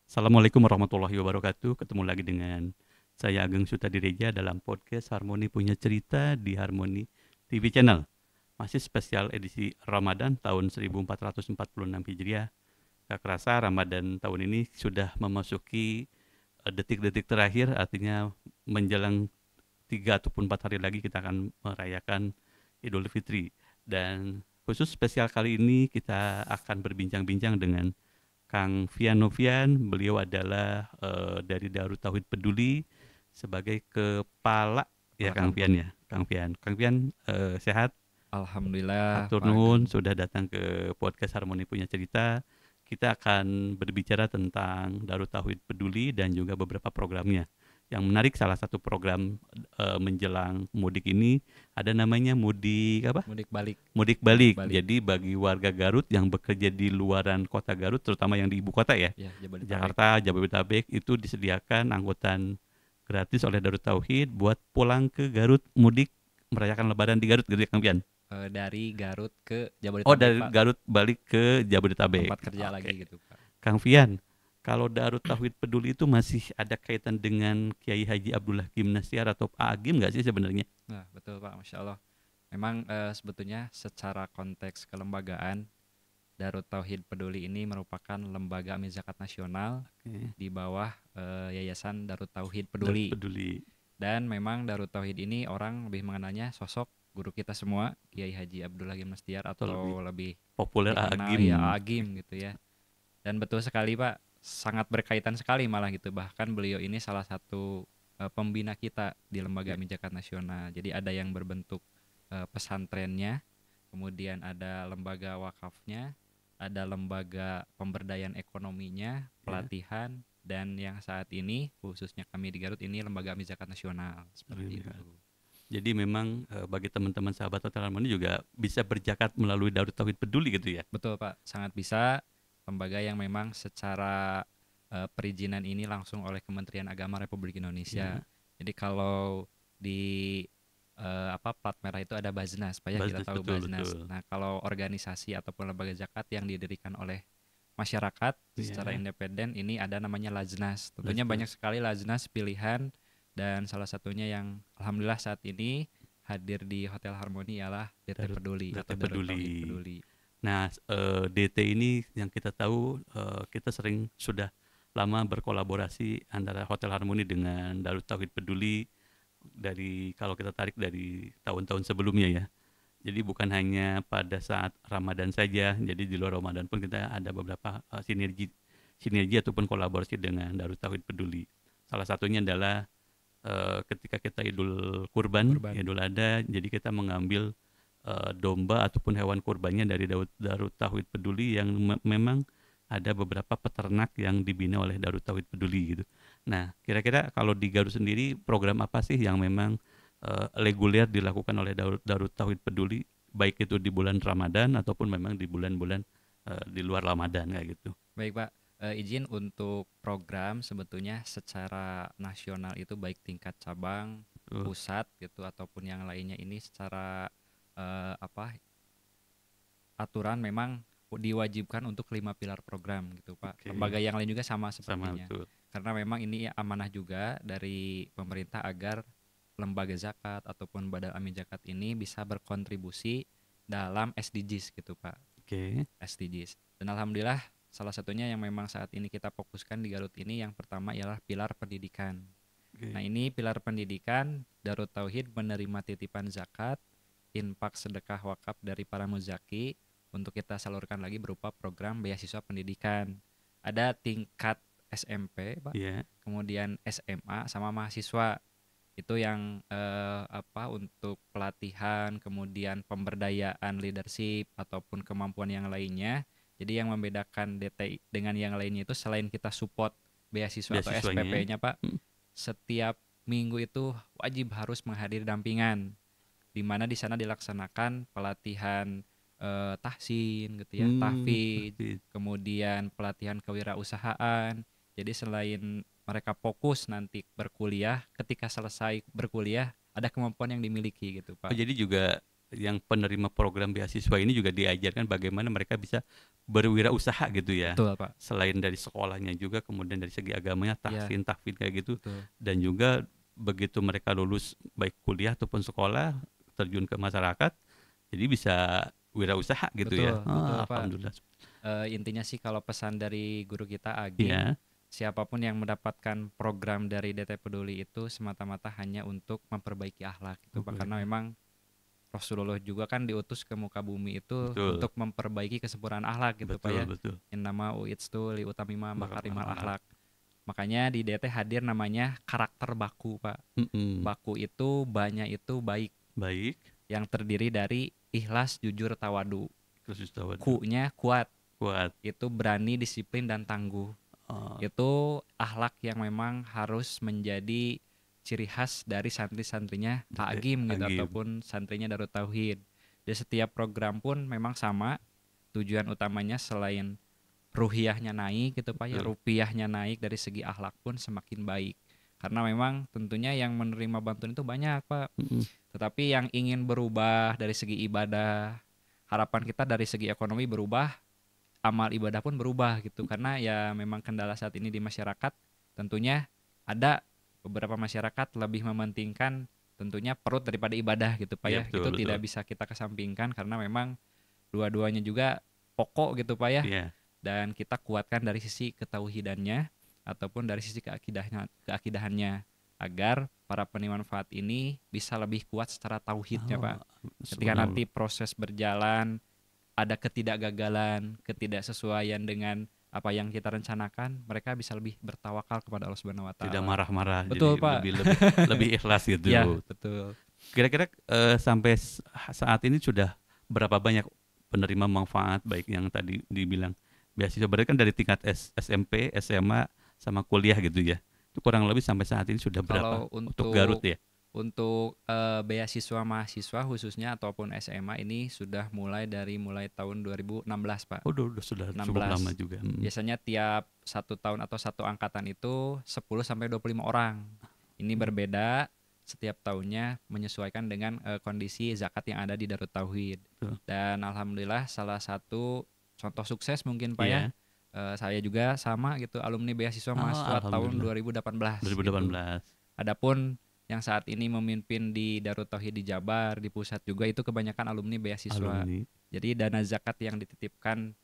Assalamualaikum warahmatullahi wabarakatuh. Ketemu lagi dengan saya Ageng Sutadireja dalam podcast Harmoni Punya Cerita di Harmoni TV Channel. Masih spesial edisi Ramadan tahun 1446 Hijriah. Gak kerasa Ramadan tahun ini sudah memasuki detik-detik terakhir, artinya menjelang 3 ataupun 4 hari lagi kita akan merayakan Idul Fitri. Dan khusus spesial kali ini kita akan berbincang-bincang dengan Kang Fian Novian. Beliau adalah dari Darut Tauhid Peduli sebagai kepala ya Kepala Kang Fian kantor. ya. Kang Fian sehat. Alhamdulillah Hatur Pak nuhun Ageng. sudah datang ke podcast Harmoni Punya Cerita. Kita akan berbicara tentang Darut Tauhid Peduli dan juga beberapa programnya. Yang menarik, salah satu program menjelang mudik ini ada namanya mudik apa? Mudik balik. Mudik Mudik balik. balik. Jadi bagi warga Garut yang bekerja di luaran kota Garut, terutama yang di ibu kota ya, Ya, Jabodetabek. Jakarta, Jabodetabek, itu disediakan angkutan gratis oleh Darut Tauhid buat pulang ke Garut mudik merayakan Lebaran di Garut gitu ya Kang Pian. Dari Garut ke Oh, Jabodetabek dari Pak. Garut balik ke Jabodetabek. Tempat kerja lagi Oke. gitu Pak. Kang Fian, kalau Darut Tauhid Peduli itu masih ada kaitan dengan Kiai Haji Abdullah Gimnastiar atau Pak Agim nggak sih sebenarnya? Nah betul Pak, Masya Allah. Memang sebetulnya secara konteks kelembagaan, Darut Tauhid Peduli ini merupakan lembaga amil zakat nasional Oke. di bawah Yayasan Darut Tauhid Darut Peduli. Peduli. Dan memang Darut Tauhid ini orang lebih mengenalnya sosok guru kita semua, Kiai Haji Abdullah Gimnastiar, Atau lebih atau lebih populer dikenal ya Agim. Agim gitu ya. Dan betul sekali Pak, sangat berkaitan sekali malah gitu. Bahkan beliau ini salah satu pembina kita di Lembaga Ya. Amin Zakat Nasional. Jadi ada yang berbentuk pesantrennya, kemudian ada lembaga wakafnya, ada lembaga pemberdayaan ekonominya, Ya. pelatihan, dan yang saat ini khususnya kami di Garut ini Lembaga Amin Zakat Nasional seperti Ya. itu. Jadi memang bagi teman-teman sahabat Hotel Harmoni juga bisa berzakat melalui Darut Tauhid Peduli gitu ya. Betul Pak, sangat bisa. Lembaga yang memang secara perizinan ini langsung oleh Kementerian Agama Republik Indonesia. Ya, Jadi kalau di plat merah itu ada Baznas, Pak ya, kita Basnas tahu betul Baznas. betul. Nah, kalau organisasi ataupun lembaga zakat yang didirikan oleh masyarakat secara Ya, independen ini ada namanya Lajnas. Tentunya banyak Basnas. sekali Lajnas pilihan, dan salah satunya yang alhamdulillah saat ini hadir di Hotel Harmoni ialah DT Darut Peduli DT atau Darut Tauhid Peduli. Peduli. Nah, DT ini yang kita tahu, kita sering sudah lama berkolaborasi antara Hotel Harmoni dengan Darut Tauhid Peduli dari kalau kita tarik dari tahun-tahun sebelumnya ya. Jadi bukan hanya pada saat Ramadan saja, jadi di luar Ramadan pun kita ada beberapa sinergi sinergi ataupun kolaborasi dengan Darut Tauhid Peduli. Salah satunya adalah ketika kita Idul Kurban, Kurban. Idul Adha, jadi kita mengambil domba ataupun hewan kurbannya dari Darut Tauhid Peduli yang memang ada beberapa peternak yang dibina oleh Darut Tauhid Peduli gitu. Nah, kira-kira kalau di Garut sendiri program apa sih yang memang reguler dilakukan oleh Darut Tauhid Peduli, baik itu di bulan Ramadan ataupun memang di bulan-bulan di luar Ramadan kayak gitu. Baik Pak, izin untuk program sebetulnya secara nasional itu baik tingkat cabang, Betul. pusat gitu ataupun yang lainnya ini secara apa aturan memang diwajibkan untuk 5 pilar program gitu Pak. Oke, Lembaga yang lain juga sama sama sepertinya. betul. Karena memang ini amanah juga dari pemerintah agar lembaga zakat ataupun badan amin zakat ini bisa berkontribusi dalam SDGs gitu Pak. Oke, SDGs. Dan alhamdulillah salah satunya yang memang saat ini kita fokuskan di Garut ini yang pertama ialah pilar pendidikan. Nah, oke, ini pilar pendidikan, Darut Tauhid menerima titipan zakat, infak sedekah wakaf dari para muzaki untuk kita salurkan lagi berupa program beasiswa pendidikan. Ada tingkat SMP, Pak, iya, kemudian SMA sama mahasiswa. Itu yang untuk pelatihan, kemudian pemberdayaan leadership ataupun kemampuan yang lainnya. Jadi yang membedakan DTI dengan yang lainnya itu selain kita support beasiswa atau beasiswanya. SPP-nya, Pak, Hmm, setiap minggu itu wajib harus menghadiri dampingan, di mana di sana dilaksanakan pelatihan tahsin gitu ya, tahfidz, Tapi kemudian pelatihan kewirausahaan. Jadi selain mereka fokus nanti berkuliah, ketika selesai berkuliah ada kemampuan yang dimiliki gitu oh Pak. jadi juga yang penerima program beasiswa ini juga diajarkan bagaimana mereka bisa berwirausaha gitu ya. Betul, Pak. Selain dari sekolahnya juga, kemudian dari segi agamanya, Iya, tahsin kayak gitu. betul. Dan juga begitu mereka lulus baik kuliah ataupun sekolah, terjun ke masyarakat, jadi bisa wirausaha gitu ya. Betul, betul, Pak. Alhamdulillah. Intinya sih kalau pesan dari guru kita Aging, Iya, siapapun yang mendapatkan program dari DT Peduli itu semata-mata hanya untuk memperbaiki akhlak gitu, Pak. Karena memang Rasulullah juga kan diutus ke muka bumi itu betul, untuk memperbaiki kesempurnaan akhlak gitu, Pak ya. betul. Innama u'idstu liutamima makarimal Makarimal akhlak. Makanya di DT hadir namanya karakter baku, Pak. Mm-mm. Baku itu banyak itu baik, Baik, yang terdiri dari ikhlas, jujur, tawadu. terus tawadu, Ku-nya kuat, kuat. itu berani, disiplin, dan tangguh. Oh, Itu akhlak yang memang harus menjadi ciri khas dari santri-santrinya Pak dari Agim gitu, Agim. ataupun santrinya Darut Tauhid. Di setiap program pun memang sama, tujuan utamanya selain ruhiyahnya naik gitu Pak ya, Betul. rupiahnya naik, dari segi akhlak pun semakin baik. Karena memang tentunya yang menerima bantuan itu banyak, Pak. Mm-mm. Tetapi yang ingin berubah dari segi ibadah, harapan kita dari segi ekonomi berubah, amal ibadah pun berubah gitu. Karena ya memang kendala saat ini di masyarakat, tentunya ada beberapa masyarakat lebih mementingkan tentunya perut daripada ibadah gitu Pak Iya, ya. betul, Itu betul. tidak bisa kita kesampingkan karena memang dua-duanya juga pokok gitu Pak ya. Iya, Dan kita kuatkan dari sisi ketauhidannya ataupun dari sisi keakidahannya, agar para penerima manfaat ini bisa lebih kuat secara tauhidnya Pak. Ketika subhanallah. nanti proses berjalan, ada ketidakgagalan, ketidaksesuaian dengan apa yang kita rencanakan, mereka bisa lebih bertawakal kepada Allah Subhanahu wa Tidak taala. marah-marah, Betul, jadi Pak. lebih ikhlas Ya, gitu. betul. Kira-kira sampai saat ini sudah berapa banyak penerima manfaat baik yang tadi dibilang beasiswa, berarti kan dari tingkat SMP, SMA sama kuliah gitu ya. Itu kurang lebih sampai saat ini sudah berapa Kalau untuk Garut ya? untuk beasiswa mahasiswa khususnya ataupun SMA ini sudah mulai tahun 2016, Pak. Oh, sudah cukup 16. lama juga. Biasanya tiap 1 tahun atau satu angkatan itu 10 sampai 25 orang. Ini berbeda setiap tahunnya menyesuaikan dengan kondisi zakat yang ada di Darut Tauhid. Betul. Dan alhamdulillah salah satu contoh sukses mungkin Pak ya. Iya. Saya juga sama gitu, alumni beasiswa mahasiswa tahun Alhamdulillah. 2018 gitu. 2018. Adapun yang saat ini memimpin di Darut Tauhid di Jabar, di pusat juga, itu kebanyakan alumni beasiswa. Alumni. Jadi dana zakat yang dititipkan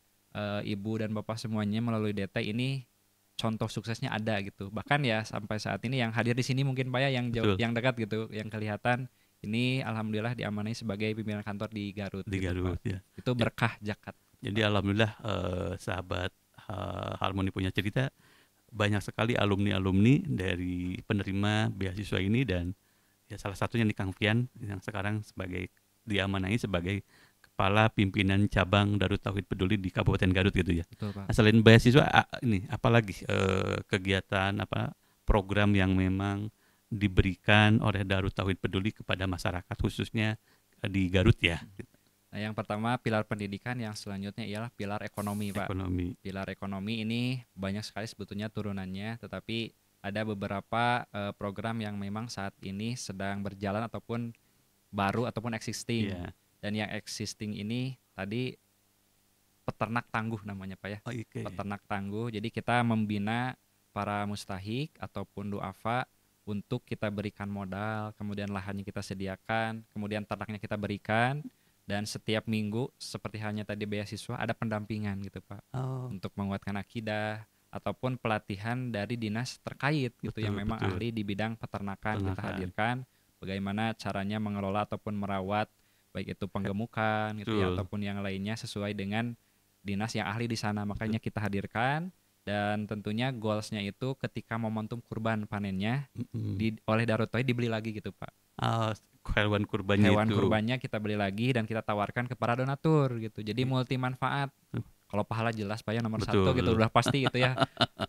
ibu dan bapak semuanya melalui DT ini contoh suksesnya ada gitu. Bahkan ya sampai saat ini yang hadir di sini mungkin Pak ya, yang jauh, Betul. yang dekat gitu, yang kelihatan ini alhamdulillah diamanai sebagai pimpinan kantor di Garut Di gitu, Garut Pak. ya. Itu berkah zakat. Jadi alhamdulillah sahabat Harmoni Punya Cerita, banyak sekali alumni-alumni dari penerima beasiswa ini, dan ya salah satunya nih Kang Fian yang sekarang sebagai diamanai sebagai kepala pimpinan cabang Darut Tauhid Peduli di Kabupaten Garut gitu ya. Betul, Pak. Nah, selain beasiswa ini apalagi kegiatan program yang memang diberikan oleh Darut Tauhid Peduli kepada masyarakat khususnya di Garut ya. Nah, yang pertama pilar pendidikan, yang selanjutnya ialah pilar ekonomi, Pak. Ekonomi. Pilar ekonomi ini banyak sekali sebetulnya turunannya, tetapi ada beberapa program yang memang saat ini sedang berjalan ataupun baru ataupun existing. Iya. Dan yang existing ini tadi peternak tangguh namanya Pak ya. Oke. Peternak tangguh. Jadi kita membina para mustahik ataupun duafa untuk kita berikan modal, kemudian lahannya kita sediakan, kemudian ternaknya kita berikan, dan setiap minggu seperti halnya tadi beasiswa ada pendampingan gitu Pak, Oh, untuk menguatkan akidah ataupun pelatihan dari dinas terkait gitu yang memang betul. ahli di bidang peternakan. Kita hadirkan bagaimana caranya mengelola ataupun merawat baik itu penggemukan gitu ya, ataupun yang lainnya sesuai dengan dinas yang ahli di sana. Makanya kita hadirkan, dan tentunya goalsnya itu ketika momentum kurban panennya oleh Darut Tauhid dibeli lagi gitu Pak. Hewan kurbannya Kurbannya kita beli lagi dan kita tawarkan kepada donatur gitu. Jadi multi manfaat. Kalau pahala jelas Pak ya nomor satu gitu, udah pasti gitu ya.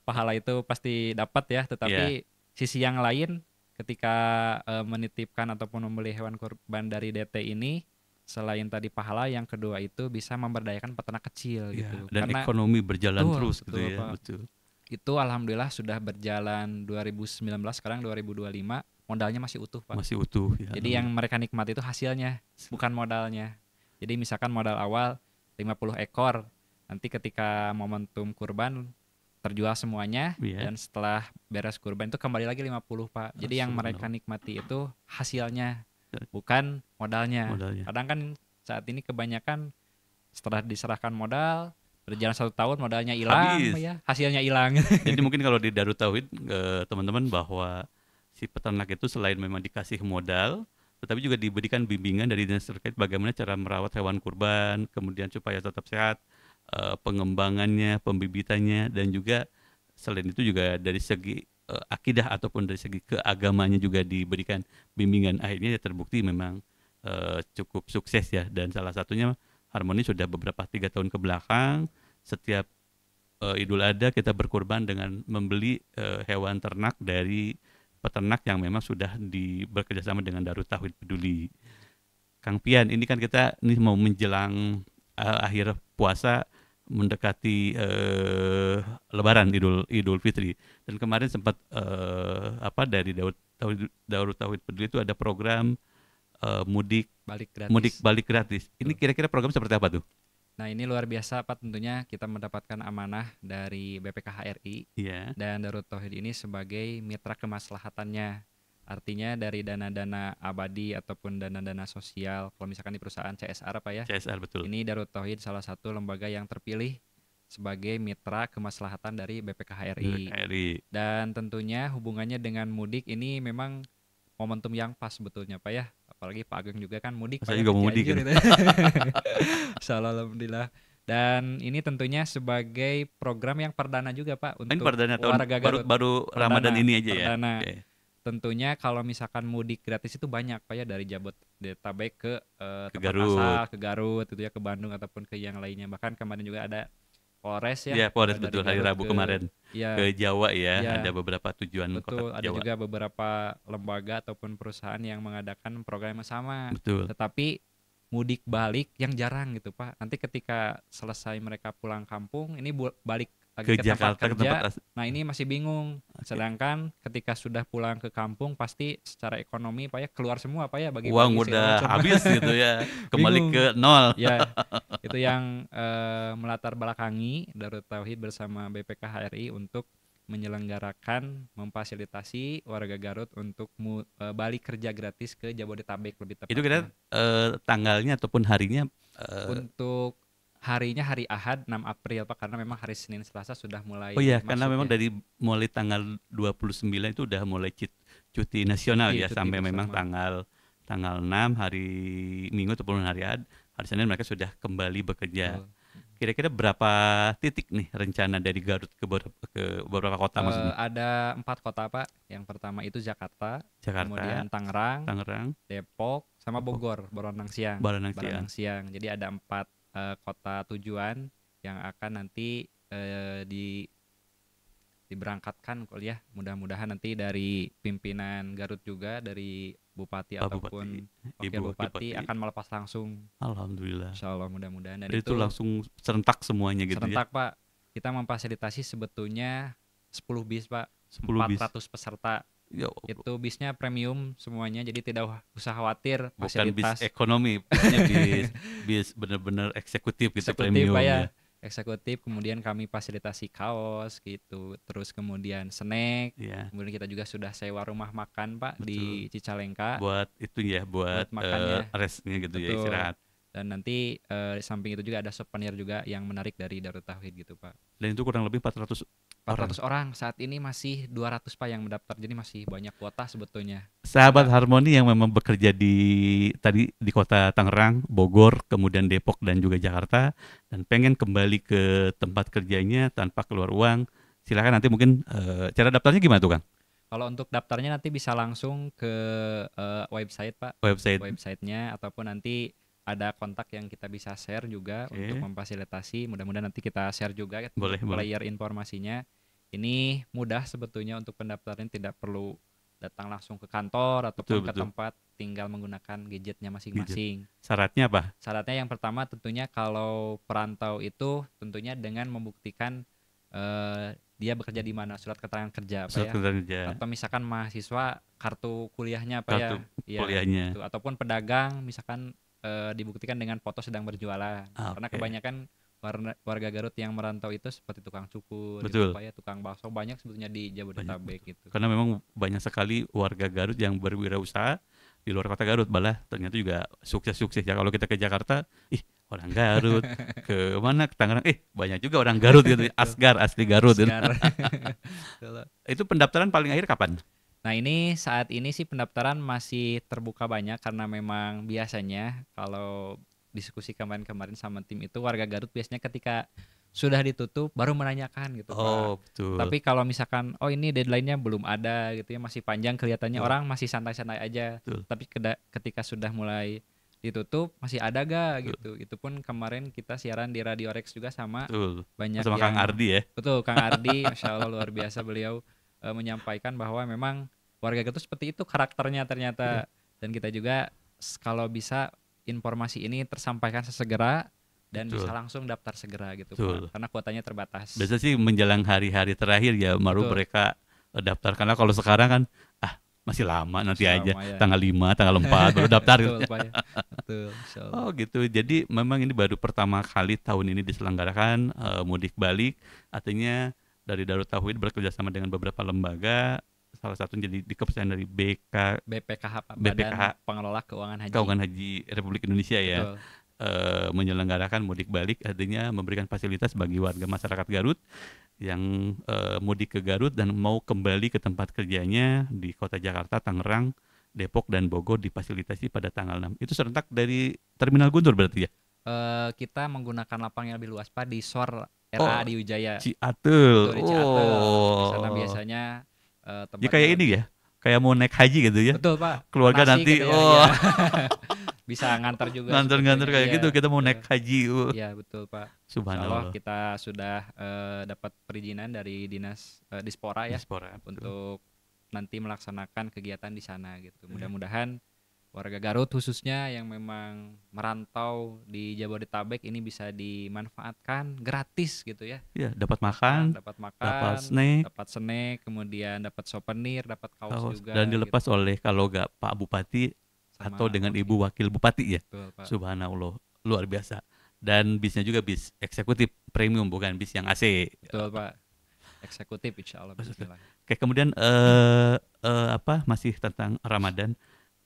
Pahala itu pasti dapat ya. Tetapi sisi yang lain ketika menitipkan ataupun membeli hewan kurban dari DT ini, selain tadi pahala, yang kedua itu bisa memberdayakan peternak kecil gitu. Dan karena ekonomi berjalan terus gitu ya. Pak. Itu alhamdulillah sudah berjalan 2019, sekarang 2025. modalnya masih utuh, Pak. Masih utuh ya. Jadi yang mereka nikmati itu hasilnya, bukan modalnya. Jadi misalkan modal awal 50 ekor, nanti ketika momentum kurban terjual semuanya, Iya. dan setelah beres kurban itu kembali lagi 50, Pak. Jadi yang mereka Subhanallah. nikmati itu hasilnya, bukan modalnya. Modalnya. Kadang kan saat ini kebanyakan setelah diserahkan modal, berjalan 1 tahun modalnya hilang, Habis. ya hasilnya hilang. Jadi mungkin kalau di Darut Tauhid teman-teman, bahwa si peternak itu selain memang dikasih modal, tetapi juga diberikan bimbingan dari dinas terkait bagaimana cara merawat hewan kurban, kemudian supaya tetap sehat, pengembangannya, pembibitannya, dan juga selain itu juga dari segi akidah ataupun dari segi keagamannya juga diberikan bimbingan. Akhirnya ya terbukti memang cukup sukses ya, dan salah satunya Harmoni sudah beberapa 3 tahun ke belakang setiap Idul Adha kita berkurban dengan membeli hewan ternak dari peternak yang memang sudah bekerjasama dengan Darut Tauhid Peduli. Kang Pian, ini kan kita ini mau menjelang akhir puasa, mendekati Lebaran, Idul Fitri, dan kemarin sempat dari Darut Tauhid Peduli itu ada program mudik Balik gratis. balik gratis. Ini Betul. kira-kira program seperti apa tuh? Nah, ini luar biasa, Pak. Tentunya kita mendapatkan amanah dari BPKH RI Iya. dan Darut Tauhid ini sebagai mitra kemaslahatannya. Artinya dari dana-dana abadi ataupun dana-dana sosial, kalau misalkan di perusahaan CSR, Pak ya. CSR betul. Ini Darut Tauhid salah satu lembaga yang terpilih sebagai mitra kemaslahatan dari BPKH RI. RI. Dan tentunya hubungannya dengan mudik ini memang momentum yang pas sebetulnya, Pak ya. Apalagi Pak Ageng juga kan mudik, Saya Pak ya, juga ke mau mudik Cianjur gitu. itu. Alhamdulillah. Dan ini tentunya sebagai program yang perdana juga, Pak, Ini untuk perdana tahun warga Garut. baru Ramadan ini aja ya. Perdana. Oke. Tentunya kalau misalkan mudik gratis itu banyak, Pak ya, dari Jabodetabek ke Ke tempat Garut. asal, ke Garut itu ya, ke Bandung ataupun ke yang lainnya. Bahkan kemarin juga ada Polres ya. Iya, Polres dari betul, hari Garut Rabu kemarin ya, ke Jawa ya, ya, ada beberapa tujuan betul, kota ada Jawa. juga beberapa lembaga ataupun perusahaan yang mengadakan program yang sama. Betul. Tetapi mudik balik yang jarang gitu, Pak. Nanti ketika selesai mereka pulang kampung, ini balik lagi ke tempat Jakarta, kerja. Nah, ini masih bingung. Sedangkan ketika sudah pulang ke kampung, pasti secara ekonomi, Pak ya, keluar semua, Pak ya, bagi-bagi uang segala udah macam. habis gitu ya, kembali Bingung. ke nol. Ya, itu yang melatar belakangi Darut Tauhid bersama BPKH RI untuk menyelenggarakan, memfasilitasi warga Garut untuk balik kerja gratis ke Jabodetabek lebih tepatnya. Itu kira tanggalnya ataupun harinya Untuk harinya hari Ahad 6 April, Pak, karena memang hari Senin Selasa sudah mulai oh iya, masuk karena memang ya. dari mulai tanggal 29 itu udah mulai cuti nasional ya, Cuti sampai memang bersama. tanggal 6 hari Minggu ataupun hari Ahad, hari Senin mereka sudah kembali bekerja. Betul. Kira-kira berapa titik nih rencana dari Garut ke beberapa kota maksudnya? Ada 4 kota, Pak. Yang pertama itu Jakarta, kemudian Tangerang, Depok, sama Bogor, Baranang Siang. Jadi ada 4 kota tujuan yang akan nanti diberangkatkan kuliah. Mudah-mudahan nanti dari pimpinan Garut juga, dari Bupati ataupun Wakil Bupati akan melepas langsung. Alhamdulillah. Insyaallah, mudah-mudahan. Dan itu langsung serentak semuanya gitu serentak, Pak. Kita memfasilitasi sebetulnya 10 bis, Pak. 400 peserta. Ya, itu bisnya premium semuanya, jadi tidak usah khawatir bukan fasilitas. bis ekonomi, bisnya bis benar-benar eksekutif gitu, premium ya. Eksekutif, kemudian kami fasilitasi kaos gitu, terus kemudian snack, kemudian kita juga sudah sewa rumah makan, Pak. Betul. Di Cicalengka buat itu ya, buat makannya, restnya gitu. Betul. Ya, istirahat. Dan nanti samping itu juga ada souvenir juga yang menarik dari Darut Tauhid gitu, Pak. Dan itu kurang lebih 400 orang. Saat ini masih 200, Pak, yang mendaftar, jadi masih banyak kuota sebetulnya. Sahabat Harmoni yang memang bekerja di kota Tangerang, Bogor, kemudian Depok dan juga Jakarta, dan pengen kembali ke tempat kerjanya tanpa keluar uang, silakan. Nanti mungkin cara daftarnya gimana tuh, Kang? Kalau untuk daftarnya nanti bisa langsung ke website, Pak. Websitenya, ataupun nanti ada kontak yang kita bisa share juga untuk memfasilitasi. Mudah-mudahan nanti kita share juga player informasinya. Ini mudah sebetulnya untuk pendaftaran, tidak perlu datang langsung ke kantor ataupun ke tempat, tinggal menggunakan gadgetnya masing-masing. Syaratnya apa? Syaratnya yang pertama tentunya kalau perantau itu tentunya dengan membuktikan dia bekerja di mana, surat keterangan kerja apa Surat ya, keterangan kerja, atau misalkan mahasiswa kartu kuliahnya apa ya, kartu ya kuliahnya. gitu, ataupun pedagang misalkan dibuktikan dengan foto sedang berjualan, karena Oke, kebanyakan warga Garut yang merantau itu seperti tukang cukur gitu betul. Pak ya, tukang bakso banyak sebetulnya di Banyak Jabodetabek betul. gitu. Karena memang banyak sekali warga Garut yang berwirausaha di luar kota Garut, malah ternyata juga sukses-sukses ya. Kalau kita ke Jakarta, ih orang Garut, ke mana ke Tangerang, banyak juga orang Garut gitu, Betul. Asgar asli Garut gitu. Asgar. Betul. Itu pendaftaran paling akhir kapan? Nah ini saat ini sih pendaftaran masih terbuka banyak karena memang biasanya kalau diskusi kemarin-kemarin sama tim itu warga Garut biasanya ketika sudah ditutup baru menanyakan gitu Pak. Oh, betul. Tapi kalau misalkan oh ini deadline-nya belum ada gitu ya, masih panjang, kelihatannya Betul. orang masih santai-santai aja. Betul. Tapi ketika sudah mulai ditutup masih ada gak Betul. gitu. Itu pun kemarin kita siaran di Radio Rex juga sama Betul. banyak Sama Kang yang Ardi ya. betul Kang Ardi, Masya Allah luar biasa beliau menyampaikan bahwa memang warga Garut seperti itu karakternya Iya, ternyata, dan kita juga kalau bisa informasi ini tersampaikan sesegera dan bisa betul. langsung daftar segera gitu Pak, Betul. karena kuotanya terbatas. Biasa sih menjelang hari-hari terakhir ya baru Betul, mereka daftar, karena kalau sekarang kan masih lama, nanti masih aja lama ya. tanggal 5, tanggal 4 baru daftar gitu. Betul Pak ya, betul, Insya Allah. Oh gitu. Jadi memang ini baru pertama kali tahun ini diselenggarakan mudik balik. Artinya dari Darut Tauhid bekerja sama dengan beberapa lembaga. Salah satunya jadi di kepercayaan dari BPKH Pak, BPKH Badan Pengelola Keuangan Haji. Keuangan Haji Republik Indonesia ya. Betul, Menyelenggarakan mudik balik, artinya memberikan fasilitas bagi warga masyarakat Garut yang mudik ke Garut dan mau kembali ke tempat kerjanya di kota Jakarta, Tangerang, Depok, dan Bogor difasilitasi pada tanggal 6. Itu serentak dari Terminal Guntur berarti ya? kita menggunakan lapang yang lebih luas Pak di SOR RA Oh, di Wijaya. Ciatel. Betul di Ciatel. Di sana Oh, biasanya ya tempatnya kayak ini lebih. ya, kayak mau naik haji gitu ya. Betul Pak, Keluarga nasi nanti, gitu ya, iya. oh, Bisa ngantar juga nganter-nganter sebetulnya, kayak iya gitu, kita mau betul. naik haji. Iya betul Pak. Insya Allah Subhanallah. kita sudah dapat perizinan dari dinas Dispora ya Diaspora, betul. untuk nanti melaksanakan kegiatan di sana gitu. Iya. Mudah-mudahan warga Garut khususnya yang memang merantau di Jabodetabek ini bisa dimanfaatkan gratis gitu ya. Iya, dapat Nah, makan, dapat dapat makan, snack, dapat snack, kemudian dapat souvenir, dapat kaos kaos, dan juga dilepas gitu. oleh kalau nggak Pak Bupati atau Sama dengan wakil. Ibu Wakil Bupati ya. Betul Pak. Subhanallah, luar biasa. Dan bisnya juga bis eksekutif premium, bukan bis yang AC. Betul Pak. Eksekutif insya Allah. Bismillah. Oke, kemudian apa masih tentang Ramadan.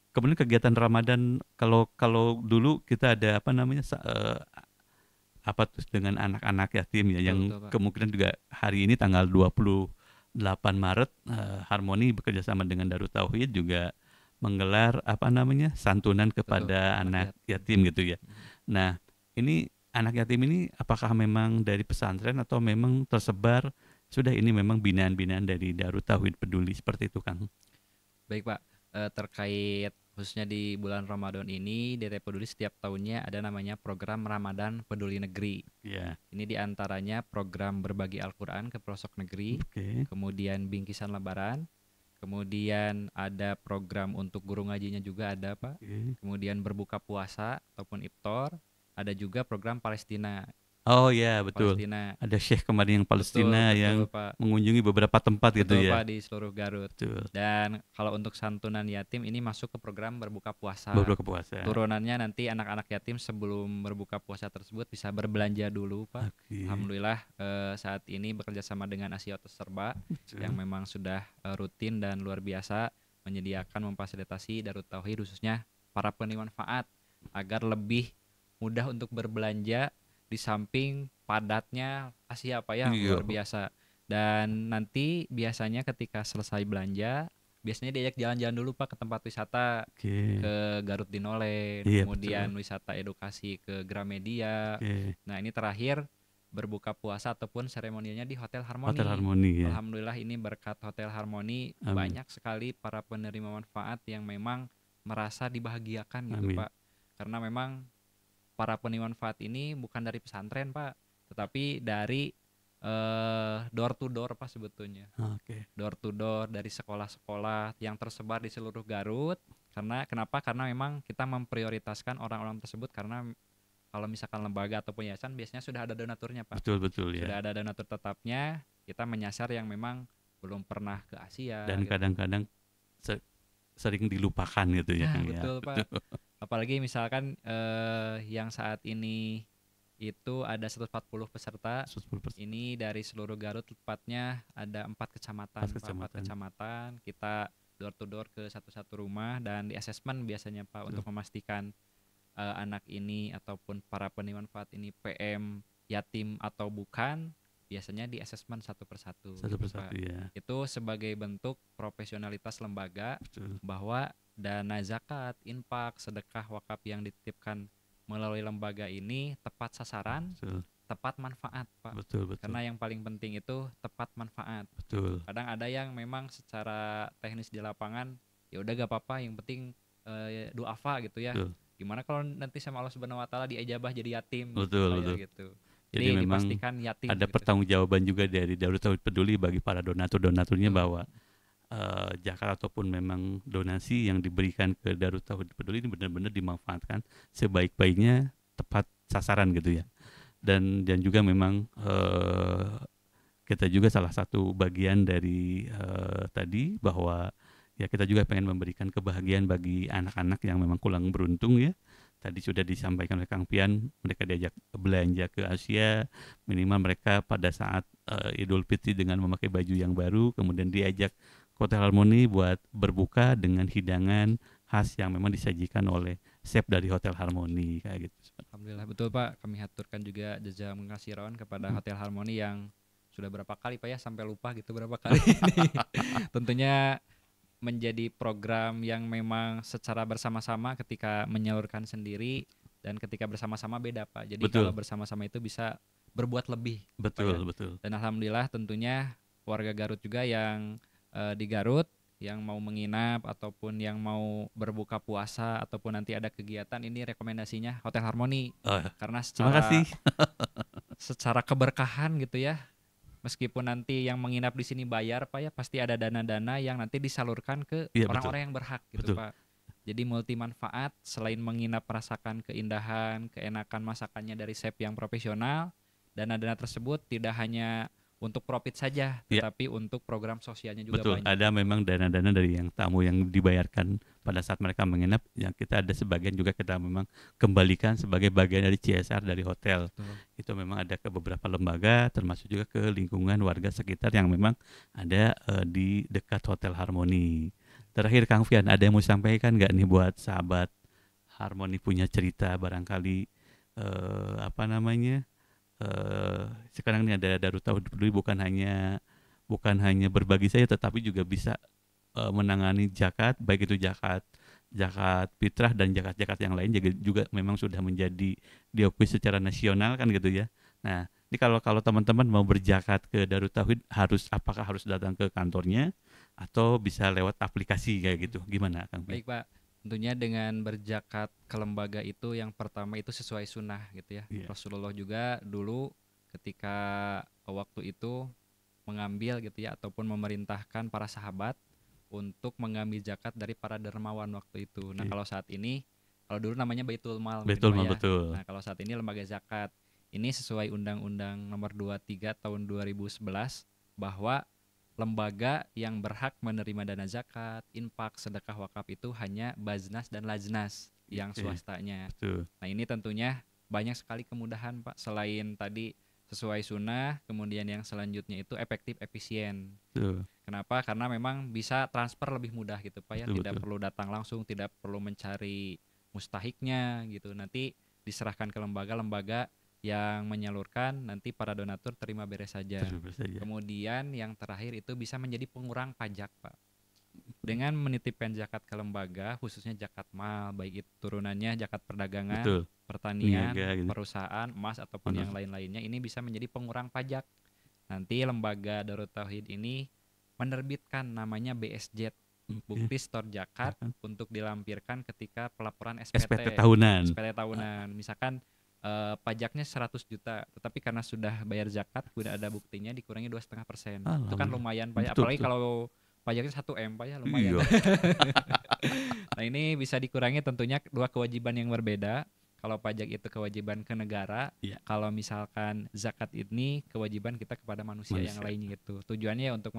Kemudian kegiatan Ramadan, kalau kalau dulu kita ada apa namanya apa tuh dengan anak-anak yatim ya, Betul, yang betul Pak. kemungkinan juga hari ini tanggal 28 Maret Harmoni bekerja sama dengan Darut Tauhid juga menggelar apa namanya santunan Betul. kepada anak Anak yatim gitu ya. Mhm. Nah, ini anak yatim ini apakah memang dari pesantren atau memang tersebar, sudah ini memang binaan-binaan dari Darut Tauhid Peduli seperti itu, Kang? Baik Pak, terkait khususnya di bulan Ramadan ini DT Peduli setiap tahunnya ada namanya program Ramadan Peduli Negeri. Ya, Ini diantaranya program berbagi Al-Quran ke pelosok negeri, oke, kemudian bingkisan lebaran, kemudian ada program untuk guru ngajinya juga ada Pak, oke. kemudian berbuka puasa ataupun iftar, ada juga program Palestina. Oh ya, betul. Palestina, Ada Syekh kemarin yang betul Palestina betul yang Pak, mengunjungi beberapa tempat gitu betul ya. Pak di seluruh Garut. Betul. Dan kalau untuk santunan yatim ini masuk ke program berbuka puasa. Beberapa puasa. Turunannya nanti anak-anak yatim sebelum berbuka puasa tersebut bisa berbelanja dulu Pak. Oke. Alhamdulillah saat ini bekerja sama dengan Asiotos Serba Betul. yang memang sudah rutin dan luar biasa menyediakan memfasilitasi Darut Tauhid khususnya para penerima manfaat agar lebih mudah untuk berbelanja di samping padatnya Asia Pak ya, Iya. luar biasa. Dan nanti biasanya ketika selesai belanja biasanya diajak jalan-jalan dulu Pak ke tempat wisata, Oke. ke Garut Dinolen, Iya, kemudian betul. wisata edukasi ke Gramedia. Oke. Nah, ini terakhir berbuka puasa ataupun seremonialnya di Hotel Hotel Harmoni. Harmoni ya. Alhamdulillah ini berkat Hotel Harmoni Amin. banyak sekali para penerima manfaat yang memang merasa dibahagiakan gitu Amin. Pak. Karena memang para penerima manfaat ini bukan dari pesantren Pak, tetapi dari door to door Pak sebetulnya. Oke. Door to door dari sekolah-sekolah yang tersebar di seluruh Garut. Karena kenapa? Karena memang kita memprioritaskan orang-orang tersebut karena kalau misalkan lembaga ataupun yayasan biasanya sudah ada donaturnya, Pak. Betul betul ya. Sudah ada donatur tetapnya, kita menyasar yang memang belum pernah ke Asia Dan gitu. kadang-kadang sering dilupakan gitu ya, Nah, Kang ya. betul, Pak. Apalagi misalkan yang saat ini itu ada 140 peserta. 10%. Ini dari seluruh Garut, tepatnya ada 4 kecamatan, Empat Pak. 4 kecamatan. kecamatan. Kita door to door ke satu-satu rumah dan di asesmen biasanya, Pak, Betul. untuk memastikan anak ini ataupun para penerima manfaat ini PM, yatim atau bukan. Biasanya di asesmen satu persatu, Satu gitu, persatu Pak. ya. Itu sebagai bentuk profesionalitas lembaga Betul. bahwa dana zakat, infak, sedekah, wakaf yang dititipkan melalui lembaga ini tepat sasaran, Betul. tepat manfaat, Pak. Betul betul. Karena yang paling penting itu tepat manfaat. Betul. Kadang ada yang memang secara teknis di lapangan ya udah gak apa-apa, yang penting duafa gitu ya. Betul. Gimana kalau nanti sama Allah Subhanahu wa taala diijabah jadi yatim Betul, saya betul. gitu. Jadi Jadi memang dipastikan yatim ada gitu. pertanggungjawaban juga dari Darut Tauhid Peduli bagi para donaturnya Betul. bahwa zakat ataupun memang donasi yang diberikan ke Darut Tauhid Peduli ini benar-benar dimanfaatkan sebaik-baiknya, tepat sasaran gitu ya. Dan juga memang kita juga salah satu bagian dari tadi bahwa ya kita juga pengen memberikan kebahagiaan bagi anak-anak yang memang kurang beruntung ya. Tadi sudah disampaikan oleh Kang Pian, mereka diajak belanja ke Asia, minimal mereka pada saat Idul Fitri dengan memakai baju yang baru, kemudian diajak ke Hotel Harmoni buat berbuka dengan hidangan khas yang memang disajikan oleh chef dari Hotel Harmoni kayak gitu. Alhamdulillah, betul, Pak. Kami haturkan juga jazakum khairan kepada Hotel Harmoni yang sudah berapa kali, Pak ya, sampai lupa gitu berapa kali ini. Tentunya menjadi program yang memang secara bersama-sama, ketika menyalurkan sendiri dan ketika bersama-sama beda, Pak. Jadi Betul. kalau bersama-sama itu bisa berbuat lebih. Betul, Pak ya. betul. Dan alhamdulillah tentunya warga Garut juga yang di Garut yang mau menginap ataupun yang mau berbuka puasa ataupun nanti ada kegiatan, ini rekomendasinya Hotel Harmoni. Karena Terima kasih. secara keberkahan gitu ya. Meskipun nanti yang menginap di sini bayar, Pak ya, pasti ada dana-dana yang nanti disalurkan ke Iya, orang-orang yang berhak gitu, betul. Pak. Jadi multi manfaat, selain menginap merasakan keindahan, keenakan masakannya dari chef yang profesional, dana-dana tersebut tidak hanya untuk profit saja, Ya. tetapi untuk program sosialnya juga Betul, banyak. ada memang dana-dana dari yang tamu yang dibayarkan pada saat mereka menginap, yang kita ada sebagian juga kita memang kembalikan sebagai bagian dari CSR dari hotel. Betul. Itu memang ada ke beberapa lembaga, termasuk juga ke lingkungan warga sekitar yang memang ada di dekat Hotel Harmoni. Terakhir Kang Fian, ada yang mau sampaikan nggak nih buat sahabat Harmoni punya cerita barangkali apa namanya? Sekarang ini ada Darut Tauhid Peduli bukan hanya berbagi saja, tetapi juga bisa menangani zakat, baik itu zakat fitrah dan zakat yang lain juga memang sudah menjadi diakui secara nasional kan gitu ya. Nah, ini kalau teman-teman mau berzakat ke Darut Tauhid apakah harus datang ke kantornya atau bisa lewat aplikasi kayak gitu? Gimana Kang? Baik, Pak. Tentunya dengan berzakat ke lembaga itu yang pertama itu sesuai sunnah gitu ya. Yeah. Rasulullah juga dulu ketika waktu itu mengambil gitu ya, ataupun memerintahkan para sahabat untuk mengambil zakat dari para dermawan waktu itu. Nah, kalau saat ini, kalau dulu namanya Baitul Mal. Baitul Mal, ya. betul. Nah, kalau saat ini lembaga zakat. Ini sesuai Undang-Undang Nomor 23 Tahun 2011 bahwa lembaga yang berhak menerima dana zakat, infak, sedekah, wakaf itu hanya Baznas dan Lajnas yang swastanya. Betul. Nah, ini tentunya banyak sekali kemudahan, Pak. Selain tadi sesuai sunnah, kemudian yang selanjutnya itu efektif, efisien. Betul. Kenapa? Karena memang bisa transfer lebih mudah gitu, Pak ya. Betul, tidak perlu datang langsung, tidak perlu mencari mustahiknya gitu. Nanti diserahkan ke lembaga-lembaga yang menyalurkan, nanti para donatur terima beres saja. Kemudian yang terakhir itu bisa menjadi pengurang pajak, Pak. Dengan menitipkan zakat ke lembaga, khususnya zakat mal, baik itu turunannya zakat perdagangan, betul, pertanian, niaga, gitu, perusahaan, emas ataupun yang lain-lainnya, ini bisa menjadi pengurang pajak. Nanti lembaga Darut Tauhid ini menerbitkan namanya BSZ, bukti store zakat, untuk dilampirkan ketika pelaporan SPT tahunan. Misalkan pajaknya 100 juta, tetapi karena sudah bayar zakat, sudah ada buktinya, dikurangi 2,5%. Itu kan lumayan, Pak. Apalagi kalau pajaknya 1 M, Pak ya, lumayan. Nah, ini bisa dikurangi tentunya dua kewajiban yang berbeda. Kalau pajak itu kewajiban ke negara, Iya. kalau misalkan zakat ini kewajiban kita kepada manusia yang lainnya gitu. Tujuannya untuk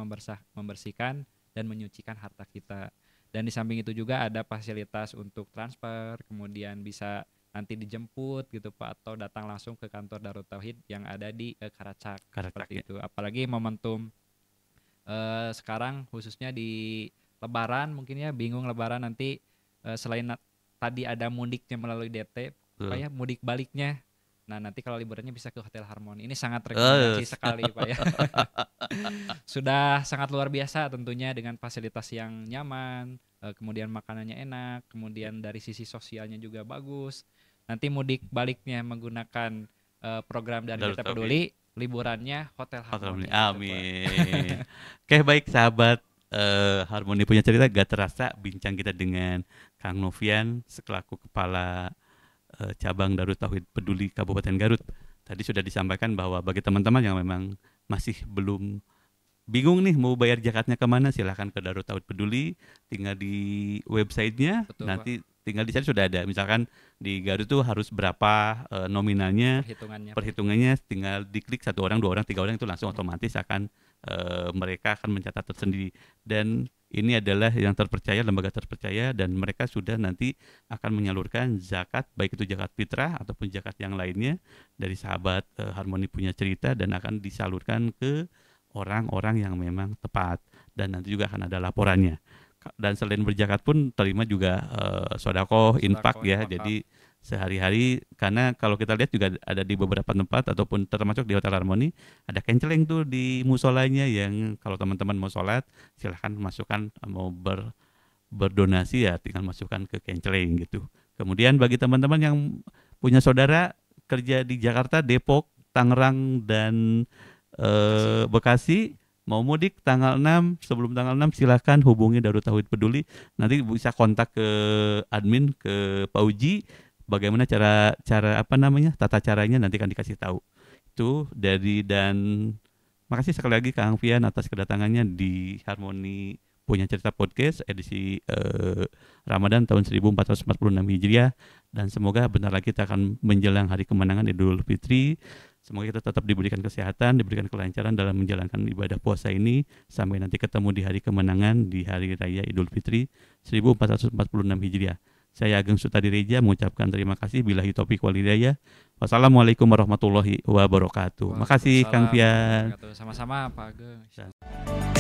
membersihkan dan menyucikan harta kita. Dan di samping itu juga ada fasilitas untuk transfer, kemudian bisa nanti dijemput gitu Pak, atau datang langsung ke kantor Darut Tauhid yang ada di Karacak seperti ya. itu. Apalagi momentum sekarang khususnya di Lebaran, mungkin ya bingung Lebaran nanti selain tadi ada mudiknya melalui DT, Pak ya, mudik baliknya. Nah nanti kalau liburannya bisa ke Hotel Harmoni. Ini sangat rekomendasi sekali Pak ya. Sudah sangat luar biasa tentunya dengan fasilitas yang nyaman, kemudian makanannya enak, kemudian dari sisi sosialnya juga bagus. Nanti mudik baliknya menggunakan program dari DT Peduli, liburannya Hotel Harmoni. Amin. Oke, baik sahabat Harmoni Punya Cerita, gak terasa bincang kita dengan Kang Novian selaku Kepala Cabang Darut Tauhid Peduli Kabupaten Garut. Tadi sudah disampaikan bahwa bagi teman-teman yang memang masih belum bingung nih mau bayar zakatnya kemana, silahkan ke Darut Tauhid Peduli, tinggal di websitenya. Betul, nanti Pak. Tinggal di sana sudah ada, misalkan di Garut tuh harus berapa nominalnya, perhitungannya tinggal diklik 1 orang, 2 orang, 3 orang itu langsung otomatis akan mereka akan mencatat tersendiri. Dan ini adalah yang terpercaya, lembaga terpercaya, dan mereka sudah nanti akan menyalurkan zakat, baik itu zakat fitrah ataupun zakat yang lainnya dari sahabat Harmoni Punya Cerita, dan akan disalurkan ke orang-orang yang memang tepat, dan nanti juga akan ada laporannya. Dan selain berzakat pun terima juga sodakoh, infak ya. Jadi sehari-hari, karena kalau kita lihat juga ada di beberapa tempat ataupun termasuk di Hotel Harmoni ada kenceleng tuh di musolanya, yang kalau teman-teman mau sholat silahkan masukkan, mau berdonasi ya tinggal masukkan ke kenceleng gitu. Kemudian bagi teman-teman yang punya saudara kerja di Jakarta, Depok, Tangerang, dan Bekasi, mau mudik tanggal 6, sebelum tanggal 6 silahkan hubungi Darut Tauhid Peduli. Nanti bisa kontak ke admin, ke Pak Uji, bagaimana cara tata caranya nanti akan dikasih tahu. Itu dan makasih sekali lagi Kang Fian atas kedatangannya di Harmoni Punya Cerita Podcast edisi Ramadan tahun 1446 Hijriah, dan semoga bentar lagi kita akan menjelang hari kemenangan Idul Fitri. Semoga kita tetap diberikan kesehatan, diberikan kelancaran dalam menjalankan ibadah puasa ini sampai nanti ketemu di hari kemenangan di hari raya Idul Fitri 1446 Hijriah. Saya Ageng Sutadireja mengucapkan terima kasih. Billahi taufiq wal hidayah. Wassalamualaikum warahmatullahi wabarakatuh. Makasih Kang Fian. Sama-sama Pak Ageng.